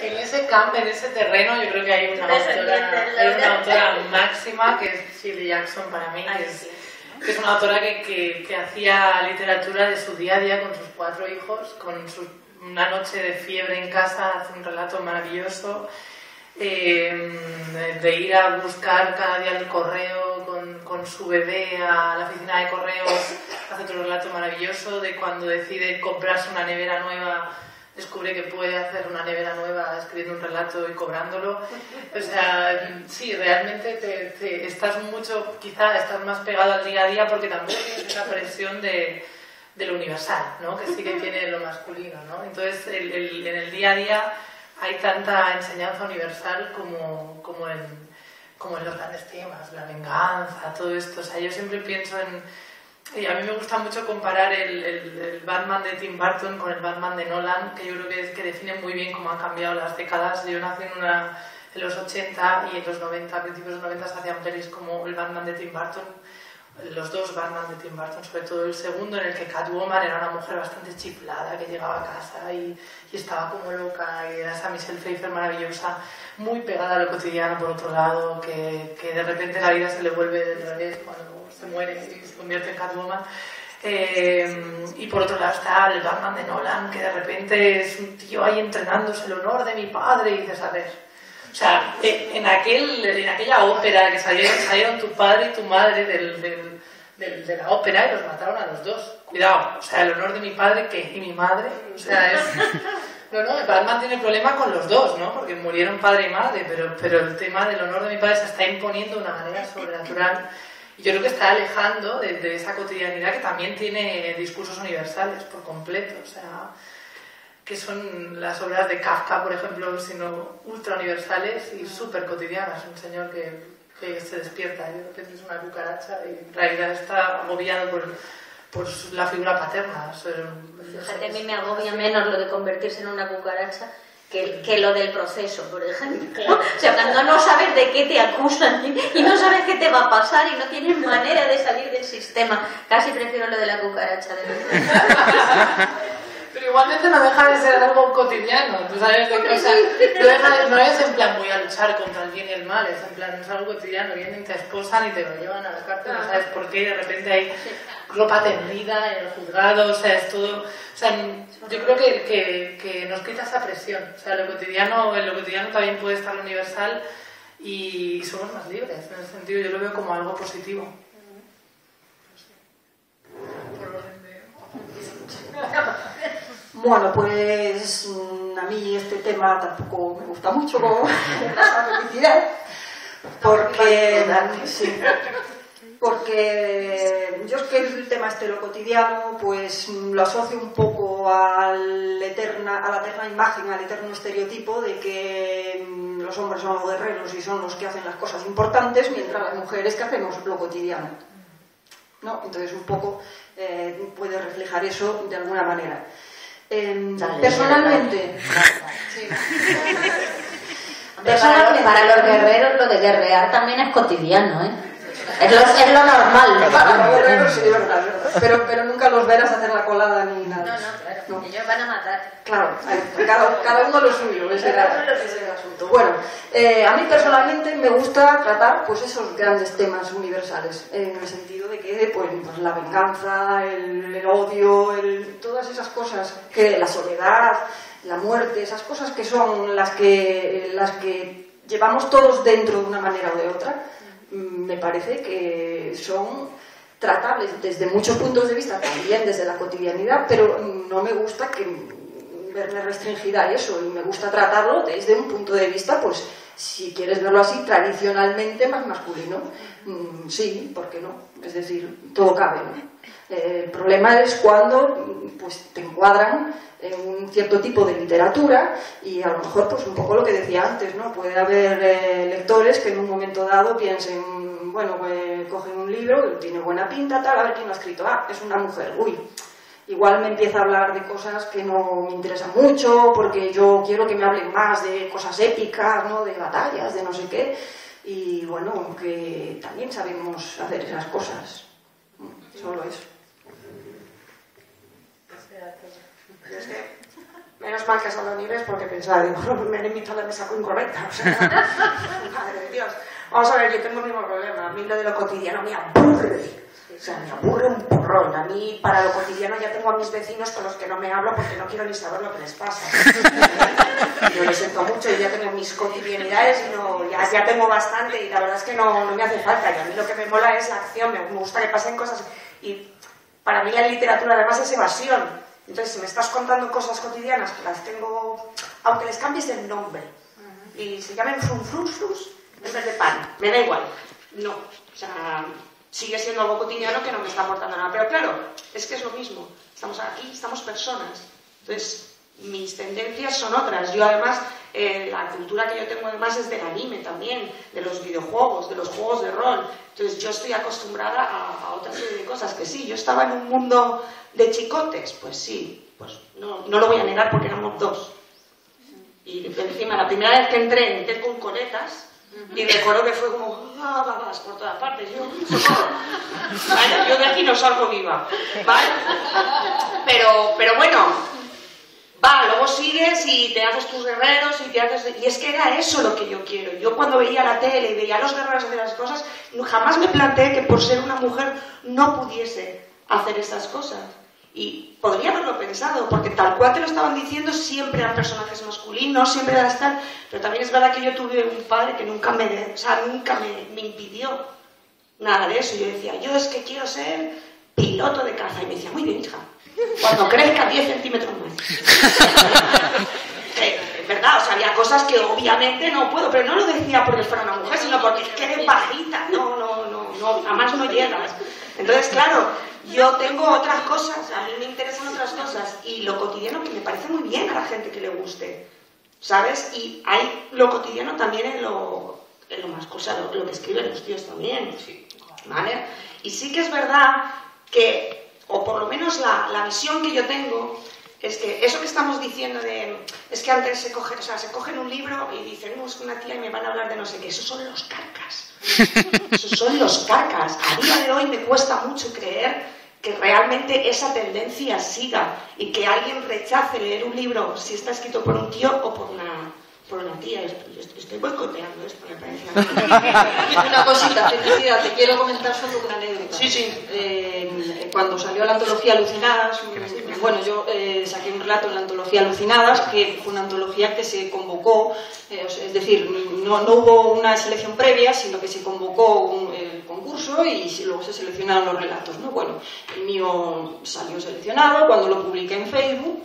En ese campo, en ese terreno, yo creo que hay una autora máxima, que es Shirley Jackson para mí, que es una autora que hacía literatura de su día a día con sus 4 hijos, con una noche de fiebre en casa, hace un relato maravilloso, de ir a buscar cada día el correo con su bebé a la oficina de correos, hace otro relato maravilloso de cuando decide comprarse una nevera nueva, descubre que puede hacer una nevera nueva escribiendo un relato y cobrándolo. O sea, sí, realmente estás mucho, quizá estás más pegado al día a día porque tampoco tienes esa presión de lo universal, ¿no? Que sí que tiene lo masculino, ¿no? Entonces, en el día a día hay tanta enseñanza universal como en los grandes temas, la venganza, todo esto. O sea, yo siempre pienso y a mí me gusta mucho comparar el Batman de Tim Burton con el Batman de Nolan, que yo creo que define muy bien cómo han cambiado las décadas. Yo nací en los 80 y en los 90, a principios de los 90 se hacían pelis como el Batman de Tim Burton, los 2 Batman de Tim Burton, sobre todo el segundo, en el que Catwoman era una mujer bastante chiflada que llegaba a casa y estaba como loca, y era esa Michelle Pfeiffer maravillosa, muy pegada a lo cotidiano por otro lado, que de repente la vida se le vuelve del revés cuando se muere y se convierte en Catwoman. Y por otro lado está el Batman de Nolan, que de repente es un tío ahí entrenándose el honor de mi padre, y dices, a ver, o sea, en aquella ópera que salieron tu padre y tu madre de la ópera y los mataron a los 2. Cuidado, o sea, el honor de mi padre, ¿qué? ¿Y mi madre? O sea, No, Batman tiene problema con los 2, ¿no? Porque murieron padre y madre, pero el tema del honor de mi padre se está imponiendo de una manera sobrenatural. Y yo creo que está alejando de esa cotidianidad que también tiene discursos universales por completo, o sea, que son las obras de Kafka, por ejemplo, sino ultra universales y súper cotidianas. Un señor que se despierta y de repente es una cucaracha y en realidad está agobiado por la figura paterna. Fíjate, a mí me agobia menos lo de convertirse en una cucaracha que lo del proceso, por ejemplo. O sea, cuando no sabes de qué te acusan y no sabes qué te va a pasar y no tienes manera de salir del sistema, casi prefiero lo de la cucaracha. Pero igualmente no deja de ser algo cotidiano, ¿tú sabes? O sea, no es en plan voy a luchar contra el bien y el mal, es en plan, es algo cotidiano, vienen, te esposan y te lo llevan a la cárcel, no sabes por qué, de repente hay ropa tendida en el juzgado, o sea, es todo... O sea, yo creo que nos quita esa presión, o sea, en lo cotidiano también puede estar lo universal y somos más libres, en ese sentido yo lo veo como algo positivo. Bueno, pues a mí este tema tampoco me gusta mucho, como la publicidad, porque yo es que el tema este, lo cotidiano, pues lo asocio un poco a la eterna imagen, al eterno estereotipo de que los hombres son los guerreros y son los que hacen las cosas importantes, mientras las mujeres que hacemos lo cotidiano, ¿no? Entonces un poco puede reflejar eso de alguna manera. Personalmente, sí. Para los guerreros lo de guerrear también es cotidiano, ¿eh? Es lo normal. Para los guerreros sí, es verdad. Pero nunca los verás hacer la colada ni nada. Claro. No. Ellos van a matar. Claro, cada uno lo suyo, ese era el asunto. Bueno, a mí personalmente me gusta tratar pues esos grandes temas universales, en el sentido de que pues la venganza, el odio, todas esas cosas, que la soledad, la muerte, esas cosas que son las que llevamos todos dentro de una manera o de otra, me parece que son tratables desde muchos puntos de vista, también desde la cotidianidad, pero no me gusta verme restringida a eso, y me gusta tratarlo desde un punto de vista, pues, si quieres verlo así, tradicionalmente más masculino. Sí, ¿por qué no? Es decir, todo cabe, ¿no? El problema es cuando pues, te encuadran en un cierto tipo de literatura y a lo mejor, pues un poco lo que decía antes, ¿no? Puede haber lectores que en un momento dado piensen, bueno, cogen un libro, tiene buena pinta, tal, a ver quién lo ha escrito. Ah, es una mujer, uy. Igual me empieza a hablar de cosas que no me interesan mucho, porque yo quiero que me hablen más de cosas épicas, ¿no? De batallas, de no sé qué. Y bueno, que también sabemos hacer esas cosas. Solo eso. Menos mal que es Aldo Nieves porque pensaba, digo, me han invitado a la mesa incorrecta, o sea, madre de Dios. Vamos a ver, yo tengo el mismo problema, a mí lo de lo cotidiano me aburre. O sea, me aburre un porrón. A mí, para lo cotidiano, ya tengo a mis vecinos con los que no me hablo porque no quiero ni saber lo que les pasa. Yo lo siento mucho, yo ya tengo mis cotidianidades y no, ya tengo bastante y la verdad es que no me hace falta. Y a mí lo que me mola es la acción, me gusta que pasen cosas. Y para mí la literatura además es evasión. Entonces, si me estás contando cosas cotidianas que las tengo, aunque les cambies el nombre y se llamen frunfrunfrus en vez de pan, me da igual. No, o sea, sigue siendo algo cotidiano que no me está aportando nada. Pero claro, es que es lo mismo. Estamos aquí, estamos personas. Entonces, mis tendencias son otras. Yo además, la cultura que yo tengo además es del anime también, de los videojuegos, de los juegos de rol. Entonces yo estoy acostumbrada a otra serie de cosas que sí. Yo estaba en un mundo de chicotes, pues sí, pues no lo voy a negar porque éramos dos. Y encima la primera vez que entré con coletas y recuerdo que fue como babas por todas partes. Vale, yo de aquí no salgo viva, ¿vale? Pero bueno. Luego sigues y te haces tus guerreros y es que era eso lo que yo quiero. Yo cuando veía la tele y veía a los guerreros hacer las cosas, jamás me planteé que por ser una mujer no pudiese hacer esas cosas. Y podría haberlo pensado, porque tal cual te lo estaban diciendo, siempre eran personajes masculinos, siempre era estar... Pero también es verdad que yo tuve un padre que nunca me impidió nada de eso. Yo decía, yo es que quiero ser piloto de caza. Y me decía, muy bien, hija. Cuando crezca 10 centímetros más. Es verdad, o sea, había cosas que obviamente no puedo, pero no lo decía porque fuera una mujer, sino porque es que eres bajita, no, jamás no llegas. Entonces, claro, yo tengo otras cosas, a mí me interesan otras cosas, y lo cotidiano que me parece muy bien a la gente que le guste, ¿sabes? Y hay lo cotidiano también en lo más cosas, lo que escriben los tíos también, ¿vale? Y sí que es verdad que, o por lo menos la visión que yo tengo, es que eso que estamos diciendo es que antes se cogen un libro y dicen, es una tía y me van a hablar de no sé qué, esos son los carcas. Esos son los carcas. A día de hoy me cuesta mucho creer que realmente esa tendencia siga y que alguien rechace leer un libro si está escrito por un tío o por una tía. Estoy boicoteando esto, me parece. Una cosita, felicidad, te quiero comentar solo una anécdota. Sí. Cuando salió la antología Alucinadas, bueno, yo saqué un relato en la antología Alucinadas, que fue una antología que se convocó, es decir, no hubo una selección previa, sino que se convocó un concurso y luego se seleccionaron los relatos, ¿no? Bueno, el mío salió seleccionado, cuando lo publiqué en Facebook,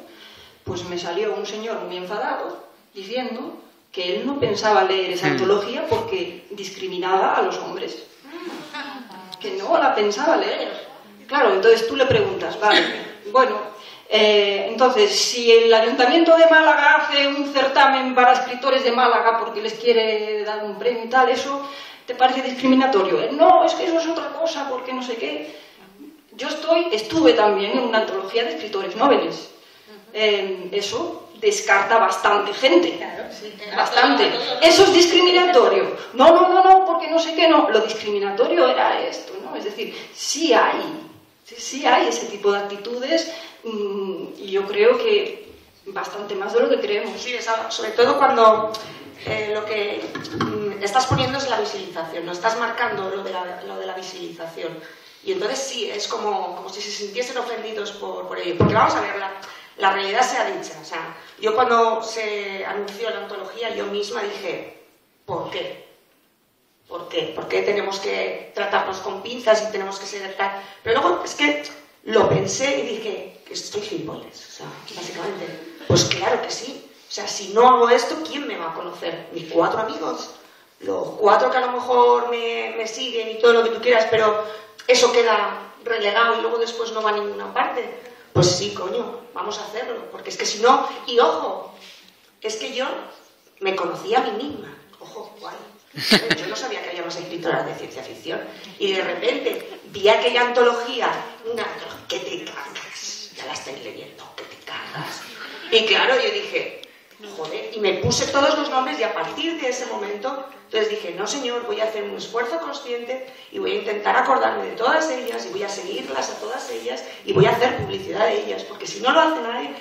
pues me salió un señor muy enfadado, diciendo que él no pensaba leer esa antología porque discriminaba a los hombres, que no la pensaba leer. Claro, entonces tú le preguntas, vale, bueno, entonces si el Ayuntamiento de Málaga hace un certamen para escritores de Málaga porque les quiere dar un premio y tal, ¿eso te parece discriminatorio? No, es que eso es otra cosa porque no sé qué. Yo estuve también en una antología de escritores noveles. Eso descarta bastante gente, bastante. Eso es discriminatorio. No, porque no sé qué, no. Lo discriminatorio era esto, ¿no? Es decir, sí hay ese tipo de actitudes y yo creo que bastante más de lo que creemos. Sí, sobre todo cuando lo que estás poniendo es la visibilización, no estás marcando lo de la visibilización. Y entonces sí, es como si se sintiesen ofendidos por ello. Porque vamos a ver, la realidad sea dicha. O sea, yo cuando se anunció la antología, yo misma dije, ¿por qué? ¿Por qué? ¿Por qué tenemos que tratarnos con pinzas y tenemos que ser tal? Pero luego es que lo pensé y dije, que estoy gilipollas, o sea, básicamente. Pues claro que sí. O sea, si no hago esto, ¿quién me va a conocer? ¿Mis 4 amigos? Los 4 que a lo mejor me siguen y todo lo que tú quieras, pero eso queda relegado y luego después no va a ninguna parte. Pues sí, coño, vamos a hacerlo, porque es que si no, y ojo, es que yo me conocía a mí misma, ojo, guay, yo no sabía que había más escritoras de ciencia ficción, y de repente vi aquella antología, que te cagas, ya la estáis leyendo, que te cagas, y claro, yo dije, joder, y me puse todos los nombres y a partir de ese momento, entonces dije, no señor, voy a hacer un esfuerzo consciente y voy a intentar acordarme de todas ellas y voy a seguirlas a todas ellas y voy a hacer publicidad de ellas, porque si no lo hace nadie,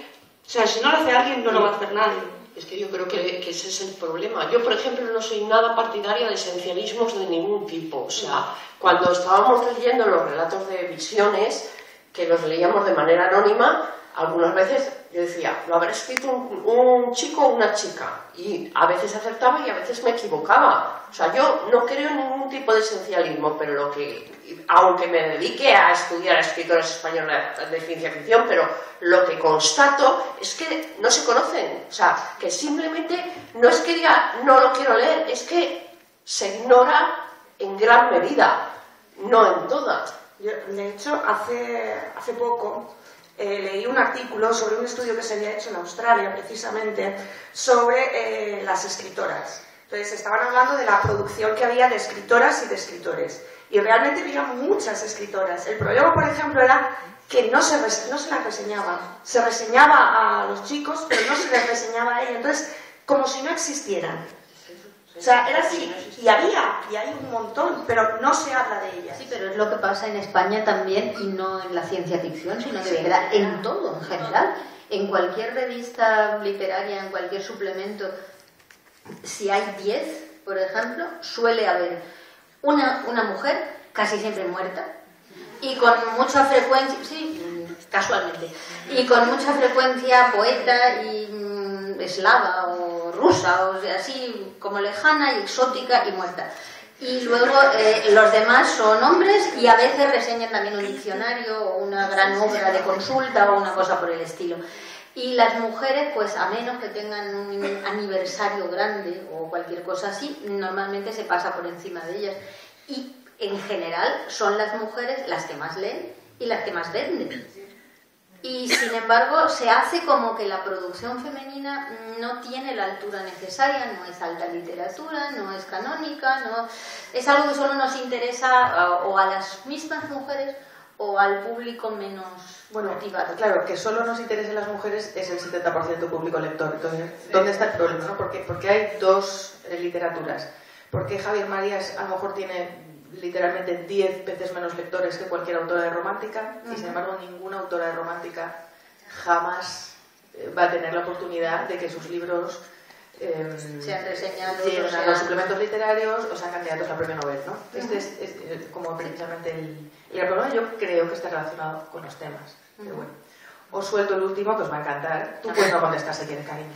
O sea, si no lo hace alguien, no lo va a hacer nadie. Es que yo creo que ese es el problema. Yo, por ejemplo, no soy nada partidaria de esencialismos de ningún tipo. O sea, cuando estábamos leyendo los relatos de visiones, que los leíamos de manera anónima, algunas veces yo decía, lo habrá escrito un chico o una chica, y a veces acertaba y a veces me equivocaba. O sea, yo no creo en ningún tipo de esencialismo, pero aunque me dedique a estudiar a escritoras españolas de ciencia ficción, pero lo que constato es que no se conocen. O sea, que simplemente no es que diga no lo quiero leer, es que se ignora en gran medida, no en todas. Yo, de hecho, hace poco leí un artículo sobre un estudio que se había hecho en Australia, precisamente, sobre las escritoras. Entonces, estaban hablando de la producción que había de escritoras y de escritores. Y realmente había muchas escritoras. El problema, por ejemplo, era que no se las reseñaba. Se reseñaba a los chicos, pero no se les reseñaba a ellos. Entonces, como si no existieran. O sea, era así. Y hay un montón, pero no se habla de ellas. Sí, pero es lo que pasa en España también, y no en la ciencia ficción, sino que de verdad en todo, en general. En cualquier revista literaria, en cualquier suplemento, si hay 10, por ejemplo, suele haber una mujer, casi siempre muerta, y con mucha frecuencia, sí, casualmente, y con mucha frecuencia poeta y eslava o rusa, o sea, así como lejana y exótica y muerta. Y luego los demás son hombres, y a veces reseñan también un diccionario o una gran obra de consulta o una cosa por el estilo. Y las mujeres, pues a menos que tengan un aniversario grande o cualquier cosa así, normalmente se pasa por encima de ellas. Y en general son las mujeres las que más leen y las que más venden. Y sin embargo se hace como que la producción femenina no tiene la altura necesaria, no es alta literatura, no es canónica, no es algo que solo nos interesa o a las mismas mujeres o al público menos motivado. Claro, que solo nos interesen las mujeres es el 70% público lector. Entonces, ¿dónde está el problema? ¿No? Porque hay dos literaturas. Porque Javier Marías a lo mejor tiene literalmente 10 veces menos lectores que cualquier autora de romántica, y sin embargo ninguna autora de romántica jamás va a tener la oportunidad de que sus libros sean reseñados, lleguen a los suplementos literarios o sean candidatos a premio Nobel, ¿no? Este es como precisamente el problema. Yo creo que está relacionado con los temas. Pero bueno, os suelto el último, que os va a encantar. Tú puedes no contestar si quieres, cariño.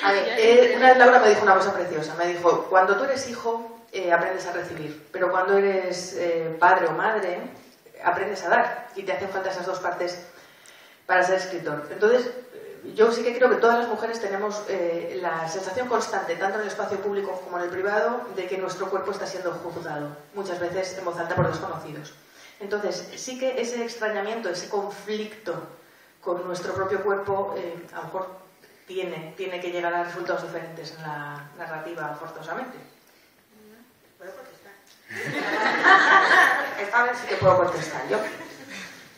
A ver, una vez Laura me dijo una cosa preciosa. Me dijo, cuando tú eres hijo, aprendes a recibir, pero cuando eres padre o madre, aprendes a dar, y te hacen falta esas dos partes para ser escritor. Entonces, yo sí que creo que todas las mujeres tenemos la sensación constante, tanto en el espacio público como en el privado, de que nuestro cuerpo está siendo juzgado, muchas veces en voz alta por desconocidos. Entonces, sí que ese extrañamiento, ese conflicto con nuestro propio cuerpo, a lo mejor tiene que llegar a resultados diferentes en la narrativa, forzosamente. ¿Puedo contestar? Esta vez sí que puedo contestar yo.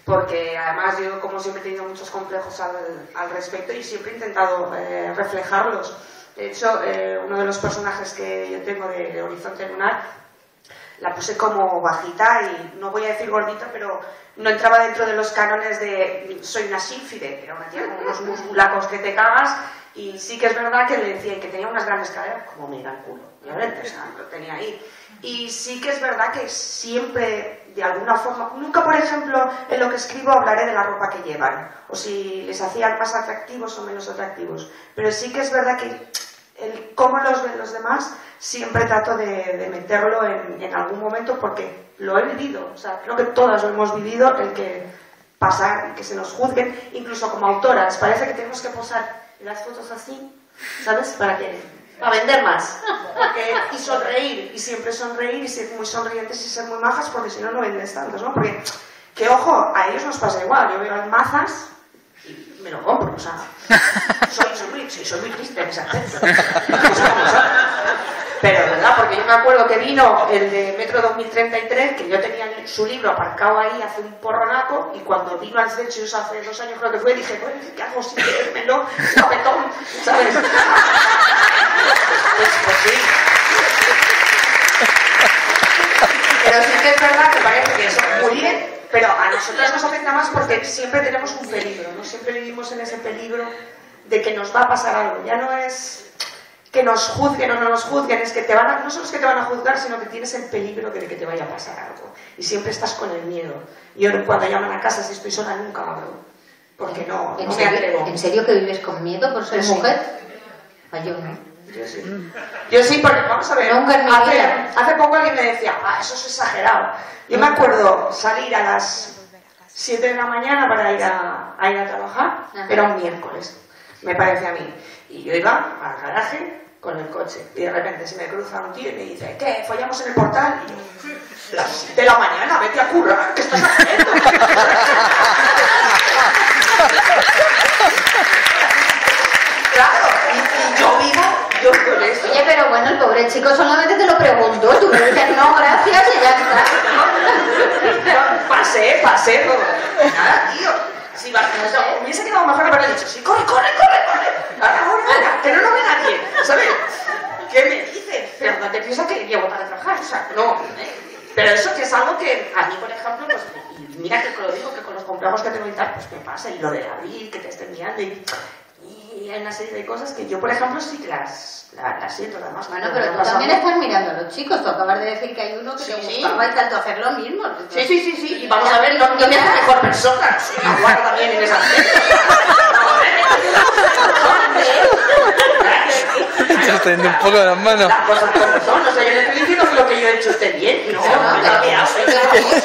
Porque además yo, como siempre, he tenido muchos complejos al respecto y siempre he intentado reflejarlos. De hecho, uno de los personajes que yo tengo de Horizonte Lunar la puse como bajita y no voy a decir gordita, pero no entraba dentro de los cánones de soy una sílfide, era una tía con unos musculacos que te cagas, y sí que es verdad que le decía que tenía unas grandes caderas, como me da el culo, obviamente, o sea, lo tenía ahí. Y sí que es verdad que siempre, de alguna forma, nunca, por ejemplo, en lo que escribo hablaré de la ropa que llevan, o si les hacían más atractivos o menos atractivos, pero sí que es verdad que el cómo los ven los demás siempre trato de meterlo en algún momento, porque lo he vivido, o sea, creo que todas lo hemos vivido, el que pasar, que se nos juzguen, incluso como autoras, parece que tenemos que posar las fotos así, ¿sabes? Para vender más, y sonreír, y siempre sonreír, y ser muy sonrientes y ser muy majas, porque si no, no vendes tantos, ¿no? Porque, que ojo, a ellos nos pasa igual, yo veo las mazas y me lo compro, o sea, soy muy triste en ese aspecto. Pero, ¿verdad? Porque yo me acuerdo que vino el de Metro 2033, que yo tenía su libro aparcado ahí hace un porronaco, y cuando vino al Celsius hace 2 años creo que fue, dije, bueno, ¿qué hago sin leérmelo? Capetón, ¿sabes? Pues sí. Pero sí que es verdad que parece que eso muy bien, pero a nosotras nos afecta más porque siempre tenemos un peligro, ¿no? Siempre vivimos en ese peligro de que nos va a pasar algo. Ya no es que nos juzguen o no nos juzguen, es que no solo es que te van a juzgar, sino que tienes el peligro de que te vaya a pasar algo. Y siempre estás con el miedo. Yo cuando llaman a casa, si estoy sola, nunca abro. Porque no me atrevo. ¿En serio que vives con miedo por ser mujer? Yo no. Yo sí, porque vamos a ver, hace poco alguien me decía, eso es exagerado. Yo me acuerdo salir a las 7 de la mañana para ir a trabajar, era un miércoles, me parece a mí. Y yo iba al garaje con el coche y de repente se me cruza un tío y me dice, ¿qué? ¿Follamos en el portal? Y yo, las 7 de la mañana, vete a currar, ¿qué estás haciendo? Claro, y yo con eso. Oye, pero bueno, el pobre chico solamente te lo preguntó, tú me dices no, gracias y ya está. Yo pasé todo. Nada, tío. Si hubiese quedado mejor haberle dicho, sí, corre. Ahora, que no lo ve nadie, ¿sabes? ¿Qué me dices? Pero no te piensas que llevo para trabajar, o sea, no. Pero eso que es algo que a mí, por ejemplo, pues mira que lo digo, que con los complejos que tengo y tal, pues me pasa, y lo de abrir, que te estén mirando, y hay una serie de cosas que yo, por ejemplo, sí que las siento, además. Bueno, pero tú también estás mirando a los chicos, tú acabas de decir que hay uno que te gustaba y tanto hacer lo mismo. Sí, y vamos a ver, no me hace mejor persona, soy una guarda también en ese aspecto. Se está yendo un poco de las manos. Las cosas como son, o sea, yo le estoy diciendo que lo que yo he hecho esté bien, no,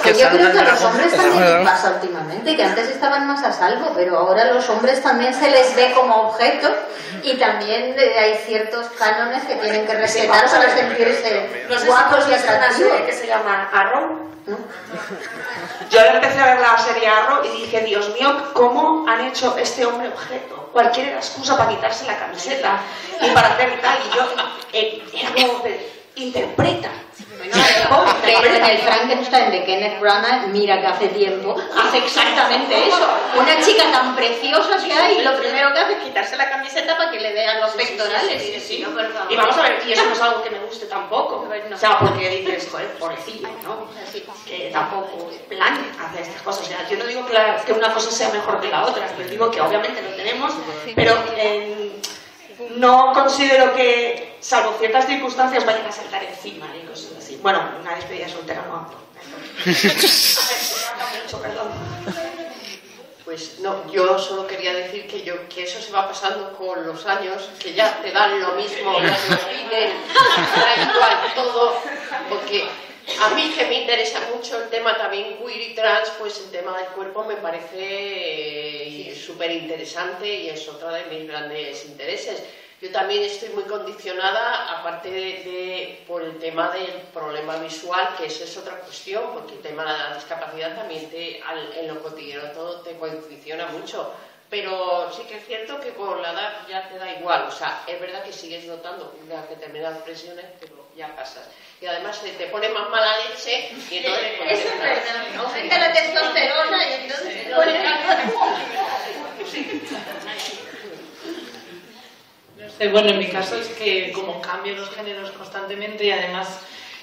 que yo creo que a los hombres también pasa últimamente, que antes estaban más a salvo, pero ahora a los hombres también se les ve como objeto y también hay ciertos cánones que tienen que respetar para sentirse guapos y atractivos. Que se llama Arrow. Yo empecé a ver la serie Arrow y dije, Dios mío, ¿cómo han hecho este hombre objeto? Cualquier excusa para quitarse la camiseta y para hacer y tal. Y yo, era como interpreta. En el Frankenstein de Kenneth Branagh, mira que hace tiempo hace exactamente eso. Una chica tan preciosa que hay y lo primero que hace es quitarse la camiseta para que le vean los pectorales. Y vamos a ver, y eso no es algo que me guste tampoco. O sea, porque dices, joder, pobrecilla, ¿no? Que tampoco plan hacer estas cosas. O sea, yo no digo que una cosa sea mejor que la otra, yo digo que obviamente lo tenemos, pero no considero que, salvo ciertas circunstancias, vayan a saltar encima y cosas así. Bueno, una despedida soltera no hablo. Perdón. Pues no, yo solo quería decir que eso se va pasando con los años, que ya te dan lo mismo, ya te piden, da igual todo, porque a mí que me interesa mucho el tema también queer y trans, pues el tema del cuerpo me parece súper interesante y es otro de mis grandes intereses. Yo también estoy muy condicionada, aparte por el tema del problema visual, que esa es otra cuestión, porque el tema de la discapacidad también en lo cotidiano todo te condiciona mucho. Pero sí que es cierto que con la edad ya te da igual, o sea, es verdad que sigues notando unas determinadas presiones, pero ya pasas. Y además te pone más mala leche y entonces... Eso es verdad, aumenta la testosterona y entonces te pone... Bueno, en mi caso es que como cambio los géneros constantemente y además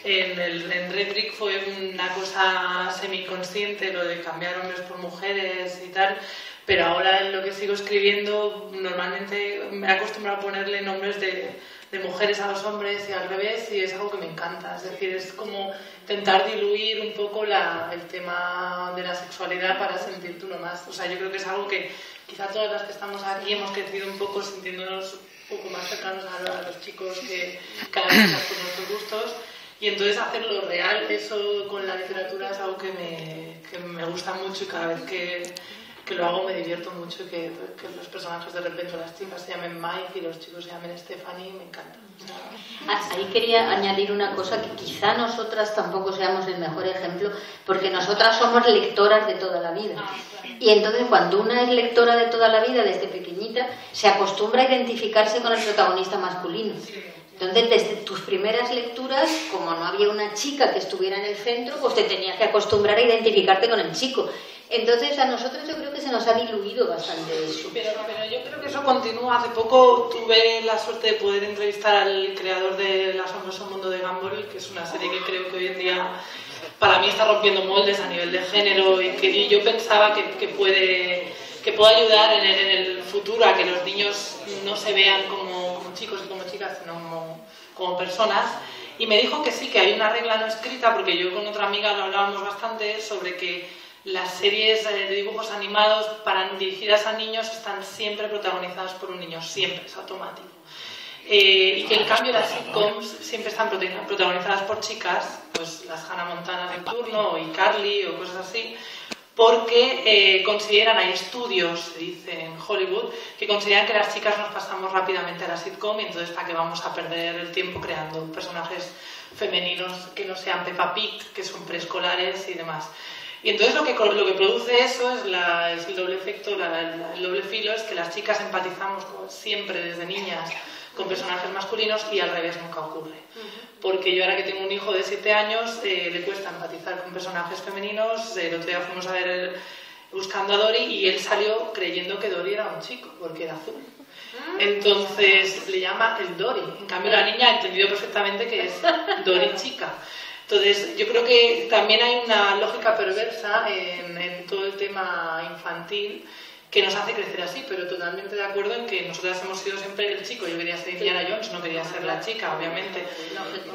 en Redrick fue una cosa semiconsciente lo de cambiar hombres por mujeres y tal, pero ahora en lo que sigo escribiendo normalmente me he acostumbrado a ponerle nombres de mujeres a los hombres y al revés, y es algo que me encanta, es decir, es como intentar diluir un poco el tema de la sexualidad para sentirte uno más. O sea, yo creo que es algo que quizá todas las que estamos aquí hemos crecido un poco sintiéndonos un poco más cercanos a los chicos que cada vez más con nuestros gustos, y entonces hacerlo real, eso con la literatura es algo que me gusta mucho, y cada vez que lo hago me divierto mucho, que los personajes de repente, las chicas se llamen Mike y los chicos se llamen Stephanie, me encanta. Ahí quería añadir una cosa, que quizá nosotras tampoco seamos el mejor ejemplo, porque nosotras somos lectoras de toda la vida. Y entonces cuando una es lectora de toda la vida, desde pequeñita, se acostumbra a identificarse con el protagonista masculino. Entonces, desde tus primeras lecturas, como no había una chica que estuviera en el centro, pues te tenías que acostumbrar a identificarte con el chico. Entonces, a nosotros yo creo que se nos ha diluido bastante eso. Pero yo creo que eso continúa. Hace poco tuve la suerte de poder entrevistar al creador de El asombroso mundo de Gumball, que es una serie que creo que hoy en día para mí está rompiendo moldes a nivel de género y que yo pensaba que puede ayudar en el futuro a que los niños no se vean como chicos y como chicas, sino como personas. Y me dijo que sí, que hay una regla no escrita, porque yo con otra amiga lo hablábamos bastante, sobre que las series de dibujos animados dirigidas a niños están siempre protagonizadas por un niño, siempre, es automático. Y que en cambio las sitcoms siempre están protagonizadas por chicas, pues las Hannah Montana de turno, o iCarly o cosas así, porque consideran, hay estudios, se dice en Hollywood, que consideran que las chicas nos pasamos rápidamente a la sitcom y entonces ¿para qué vamos a perder el tiempo creando personajes femeninos que no sean Peppa Pig, que son preescolares y demás? Y entonces lo que produce eso es el doble efecto, el doble filo, es que las chicas empatizamos siempre desde niñas con personajes masculinos y al revés nunca ocurre. Porque yo ahora que tengo un hijo de 7 años, le cuesta empatizar con personajes femeninos. El otro día fuimos a ver Buscando a Dory y él salió creyendo que Dory era un chico, porque era azul. Entonces le llama el Dory. En cambio la niña ha entendido perfectamente que es Dory chica. Entonces yo creo que también hay una lógica perversa en todo el tema infantil que nos hace crecer así, pero totalmente de acuerdo en que nosotras hemos sido siempre el chico. Yo quería ser Indiana Jones, no quería ser la chica, obviamente.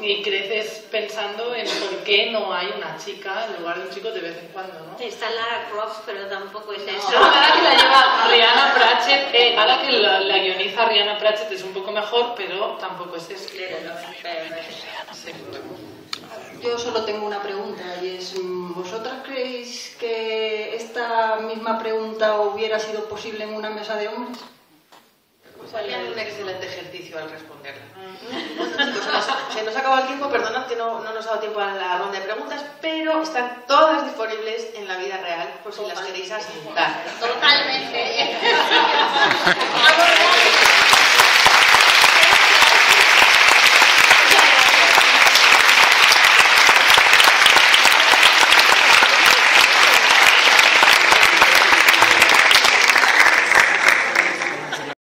Y creces pensando en por qué no hay una chica en lugar de un chico de vez en cuando, ¿no? Está Lara Croft, pero tampoco es eso. No, ahora que la lleva Rhianna Pratchett, ahora que la guioniza Rhianna Pratchett es un poco mejor, pero tampoco es eso. Yo solo tengo una pregunta y es, ¿vosotras creéis que esta misma pregunta hubiera sido posible en una mesa de hombres? Harían un excelente ejercicio al responderla. Bueno, chicos, se nos ha acabado el tiempo, perdonad que no nos ha dado tiempo a la ronda de preguntas, pero están todas disponibles en la vida real por si las queréis asentar. Totalmente.